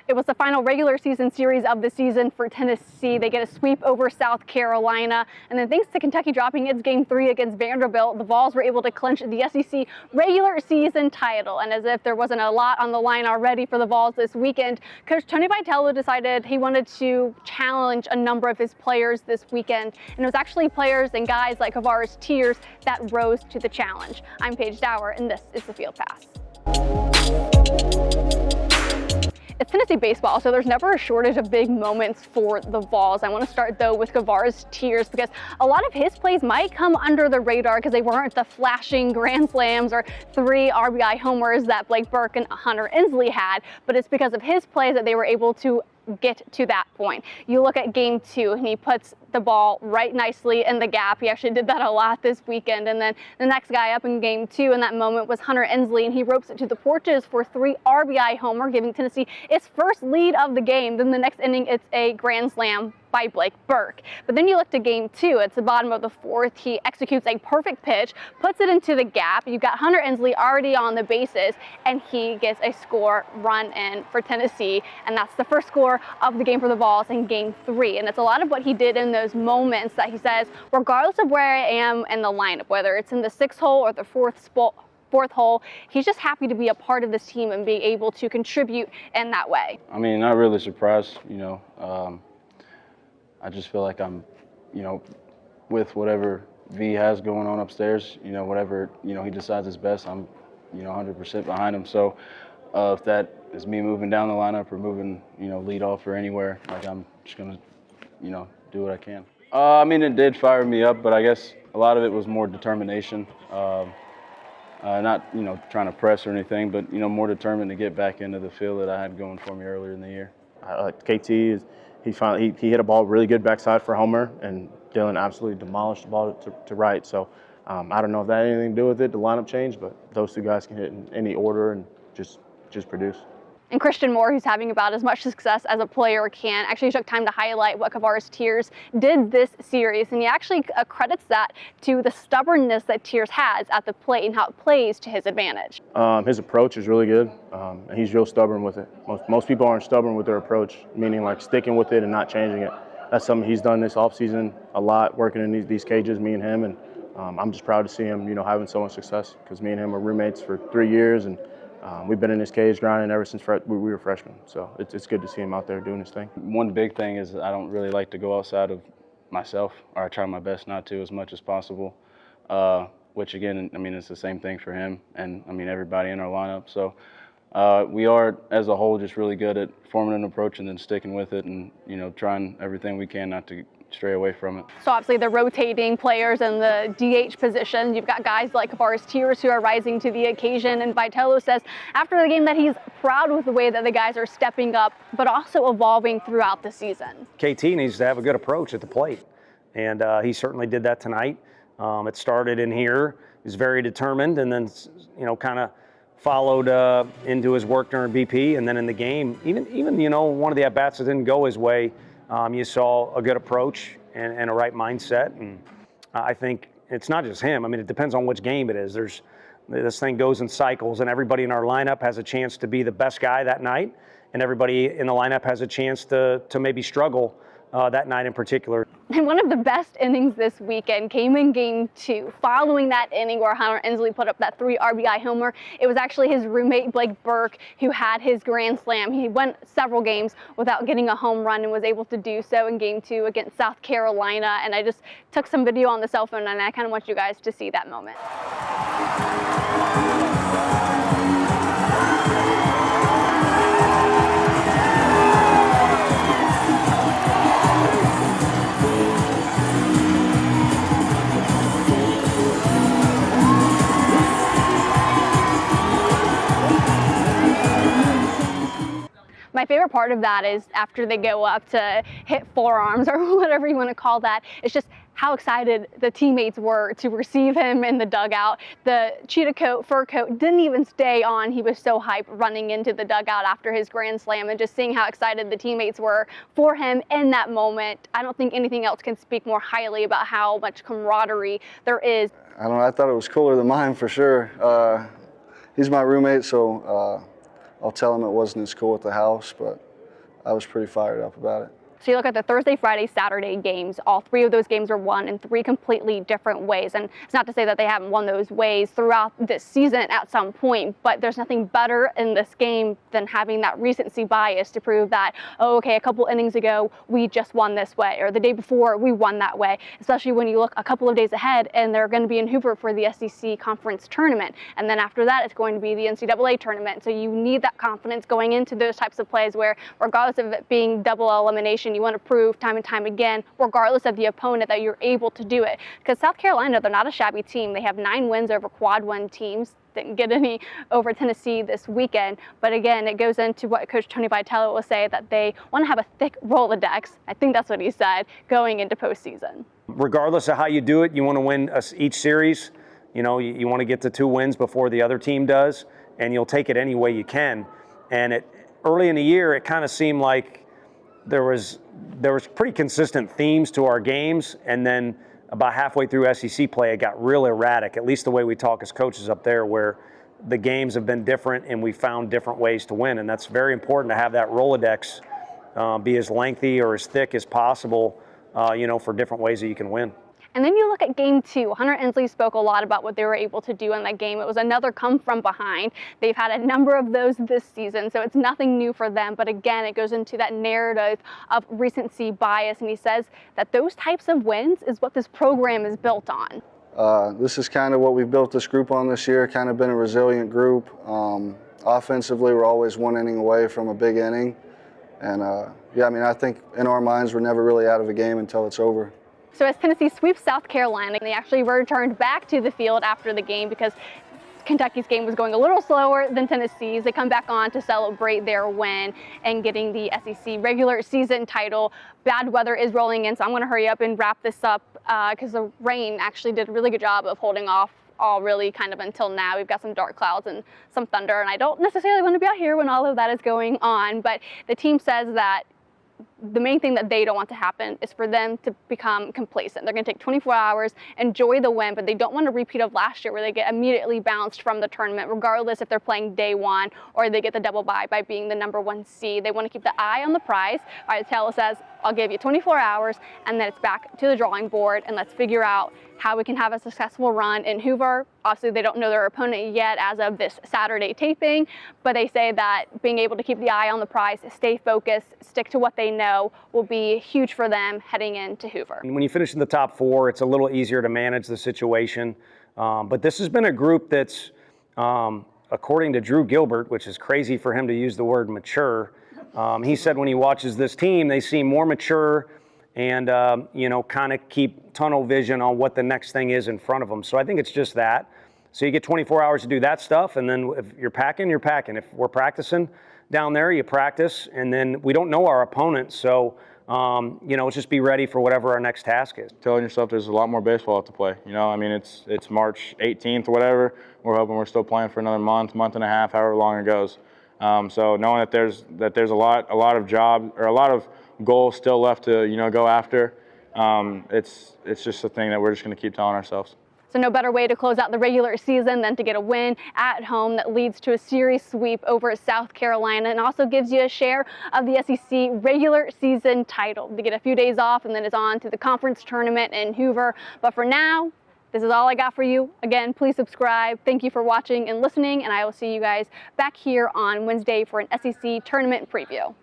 It was the final regular season series of the season for Tennessee. They get a sweep over South Carolina. And then thanks to Kentucky dropping its Game 3 against Vanderbilt, the Vols were able to clinch the SEC regular season title. And as if there wasn't a lot on the line already for the Vols this weekend, Coach Tony Vitello decided he wanted to challenge a number of his players this weekend. And it was actually players and guys like Kavares Tears that rose to the challenge. I'm Paige Dower, and this is the Field Pass. It's Tennessee baseball, so there's never a shortage of big moments for the Vols. I want to start, though, with Kavares Tears, because a lot of his plays might come under the radar because they weren't the flashing grand slams or 3 RBI homers that Blake Burke and Hunter Ensley had, but it's because of his plays that they were able to get to that point. You look at Game 2, and he puts the ball right nicely in the gap. He actually did that a lot this weekend. And then the next guy up in Game 2 in that moment was Hunter Ensley, and he ropes it to the porches for 3 RBI homer, giving Tennessee its first lead of the game. Then the next inning, it's a grand slam by Blake Burke. But then you look to Game 2, it's the bottom of the 4th. He executes a perfect pitch, puts it into the gap. You've got Hunter Ensley already on the bases, and he gets a score run in for Tennessee. And that's the first score of the game for the Vols in Game 3. And it's a lot of what he did in those moments that he says, regardless of where I am in the lineup, whether it's in the 6th hole or the 4th hole, he's just happy to be a part of this team and be able to contribute in that way. I mean, not really surprised, I just feel like I'm, with whatever V has going on upstairs, whatever, he decides is best, I'm, 100% behind him. So if that is me moving down the lineup or moving, lead off or anywhere, I'm just going to, do what I can. I mean, it did fire me up, but I guess a lot of it was more determination. Not, trying to press or anything, but, more determined to get back into the field that I had going for me earlier in the year. KT is, he hit a ball really good backside for homer, and Dylan absolutely demolished the ball to right. So I don't know if that had anything to do with it, the lineup change, but those 2 guys can hit in any order and just produce. And Christian Moore, who's having about as much success as a player can, actually took time to highlight what Kavares Tears did this series. And he actually credits that to the stubbornness that Tears has at the plate and how it plays to his advantage. His approach is really good. And he's real stubborn with it. Most people aren't stubborn with their approach, meaning like sticking with it and not changing it. That's something he's done this offseason a lot, working in these cages, me and him. And I'm just proud to see him, having so much success, because me and him were roommates for 3 years, and we've been in this cage grinding ever since we were freshmen. So it's good to see him out there doing his thing. One big thing is I don't really like to go outside of myself, or I try my best not to as much as possible, which again, I mean, it's the same thing for him and, I mean, everybody in our lineup. So we are, as a whole, just really good at forming an approach and then sticking with it and, trying everything we can not to stray away from it. So obviously the rotating players in the DH position, you've got guys like Kavares Tears who are rising to the occasion, and Vitello says after the game that he's proud with the way that the guys are stepping up, but also evolving throughout the season. KT needs to have a good approach at the plate, and he certainly did that tonight. It started in here. He was very determined, and then kind of followed into his work during BP, and then in the game, even one of the at-bats that didn't go his way, you saw a good approach and a right mindset. And I think it's not just him. I mean, it depends on which game it is. This thing goes in cycles, and everybody in our lineup has a chance to be the best guy that night, and everybody in the lineup has a chance to maybe struggle that night in particular. And one of the best innings this weekend came in Game 2. Following that inning where Hunter Ensley put up that 3 RBI homer, it was actually his roommate Blake Burke who had his grand slam. He went several games without getting a home run and was able to do so in Game 2 against South Carolina. And I just took some video on the cell phone, and I kind of want you guys to see that moment. My favorite part of that is after they go up to hit forearms or whatever you want to call that, it's just how excited the teammates were to receive him in the dugout. The cheetah coat, fur coat didn't even stay on. He was so hyped running into the dugout after his grand slam, and just seeing how excited the teammates were for him in that moment. I don't think anything else can speak more highly about how much camaraderie there is. I don't know, I thought it was cooler than mine for sure. He's my roommate, so I'll tell him it wasn't as cool at the house, but I was pretty fired up about it. So you look at the Thursday, Friday, Saturday games, all three of those games are won in three completely different ways. And it's not to say that they haven't won those ways throughout this season at some point, but there's nothing better in this game than having that recency bias to prove that, oh, okay, a couple innings ago, we just won this way, or the day before, we won that way, especially when you look a couple of days ahead and they're going to be in Hoover for the SEC conference tournament. And then after that, it's going to be the NCAA tournament. So you need that confidence going into those types of plays where, regardless of it being double elimination, you want to prove time and time again, regardless of the opponent, that you're able to do it. Because South Carolina, they're not a shabby team. They have 9 wins over quad 1 teams. Didn't get any over Tennessee this weekend. But again, it goes into what Coach Tony Vitello will say, that they want to have a thick Rolodex. I think that's what he said, going into postseason. Regardless of how you do it, you want to win each series. You know, you want to get to 2 wins before the other team does, and you'll take it any way you can. And early in the year, it kind of seemed like there was pretty consistent themes to our games, and then about halfway through SEC play, it got real erratic, at least the way we talk as coaches up there, where the games have been different and we found different ways to win. And that's very important to have that Rolodex be as lengthy or as thick as possible, for different ways that you can win. And then you look at game 2. Hunter Ensley spoke a lot about what they were able to do in that game. It was another come from behind. They've had a number of those this season, so it's nothing new for them. But again, it goes into that narrative of recency bias. And he says that those types of wins is what this program is built on. This is kind of what we've built this group on this year, kind of been a resilient group. Offensively, we're always 1 inning away from a big inning. And I think in our minds, we're never really out of a game until it's over. So as Tennessee sweeps South Carolina, they actually returned back to the field after the game because Kentucky's game was going a little slower than Tennessee's. They come back on to celebrate their win and getting the SEC regular season title. Bad weather is rolling in, so I'm going to hurry up and wrap this up because the rain actually did a really good job of holding off all really kind of until now. We've got some dark clouds and some thunder, and I don't necessarily want to be out here when all of that is going on, but the team says that the main thing that they don't want to happen is for them to become complacent. They're going to take 24 hours, enjoy the win, but they don't want a repeat of last year where they get immediately bounced from the tournament, regardless if they're playing day 1 or they get the double bye by being the number 1 seed. They want to keep the eye on the prize. Vitello says, I'll give you 24 hours, and then it's back to the drawing board, and let's figure out how we can have a successful run in Hoover. Obviously, they don't know their opponent yet as of this Saturday taping, but they say that being able to keep the eye on the prize, stay focused, stick to what they know will be huge for them heading into Hoover. When you finish in the top 4, it's a little easier to manage the situation. But this has been a group that's, according to Drew Gilbert, which is crazy for him to use the word mature, he said when he watches this team, they seem more mature and, kind of keep tunnel vision on what the next thing is in front of them. So I think it's just that. So you get 24 hours to do that stuff, and then if you're packing, you're packing. If we're practicing down there, you practice, and then we don't know our opponents, so, let's just be ready for whatever our next task is. Telling yourself there's a lot more baseball to play. It's March 18th or whatever. We're hoping we're still playing for another month and a half, however long it goes. So knowing that there's a lot of job or a lot of goals still left to go after, it's just a thing that we're just going to keep telling ourselves. So no better way to close out the regular season than to get a win at home that leads to a series sweep over South Carolina and also gives you a share of the SEC regular season title. They get a few days off and then it's on to the conference tournament in Hoover. But for now, this is all I got for you. Again, please subscribe. Thank you for watching and listening, and I will see you guys back here on Wednesday for an SEC tournament preview.